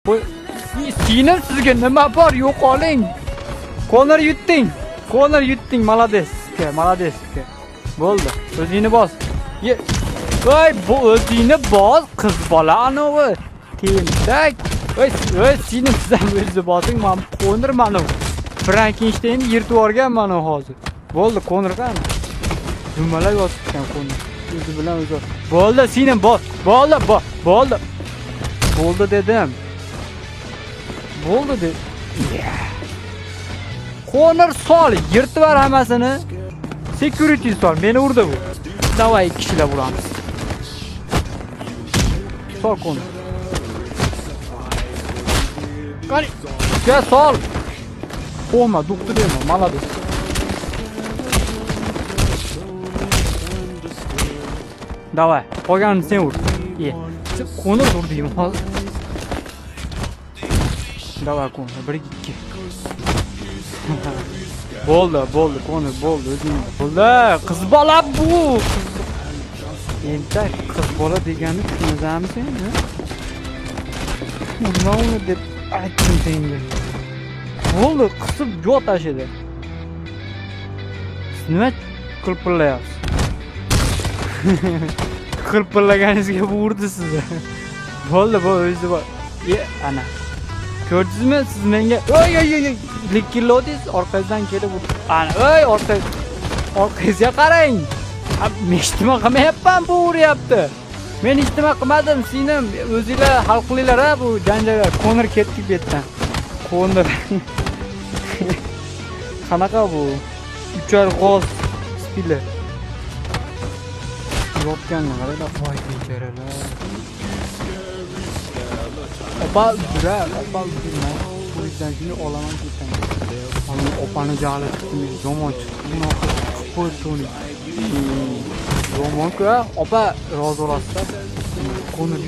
Bu sinem sizga nima bor? Yo'qoling. Konor yutding. Konor yutding. Malades. Malades. Bo'ldi. O'zingni bos. Voy, bu o'zingni bos, qiz bola anovi. Tentak. Voy, sinem sizam o'zi bosing, men Konor mana. Frankensteynni yirtib yuborgan mana hozir. Bo'ldi, Konor qani? Jumalar yozgan Konor. O'zi bilan o'zi. Bo'ldi, sinem bos. Bo'ldi, bo'ldi. Bo'ldi dedim. Bo'ldi de. Konor sol, yirtib var hammasini. Security sol, meni urdi bu. Davay kishilar uramiz. Sol Konor. Qani, ya sol. Qo'ma, duqdi dema, malades. Davay, qolganini sen ur. Konor urding hozir. Davay Konor, 1-2. Bo'ldi, Konor, bo'ldi, o'zing. Bo'ldi, qiz bola bu. Endi qiz bola degani tushunamizmi sen? Uni deb aytdim senga. Bo'ldi, qisib jo'q tashidi. Nima qilpillayapsiz? Qilpillaganingizga bu urdi sizni. Bo'ldi, bu o'zi bor. Ana. Ko'rdingizmi siz menga? Oy, likillodingiz, orqangizdan kelib urdi. Ana, orqangizga qarang. Men nima qilmayapman, bu uryapti. Men hech nima qilmadim, sinem o'zingizlar hal qilinglar bu janjallar. Konor ketdi bu yerdan. Konor. Qanaqa bu? Uchar g'oz spiller. Yopganga qaranglar, voy becharalar. Opa durar, bu yüzden şimdi olaman ketaman. Ama opani jali chiqdi, yomon chiqdi. Bunaqa qo'ydi uni. Yomon-ku, opa rozi bo'lasiz. Konor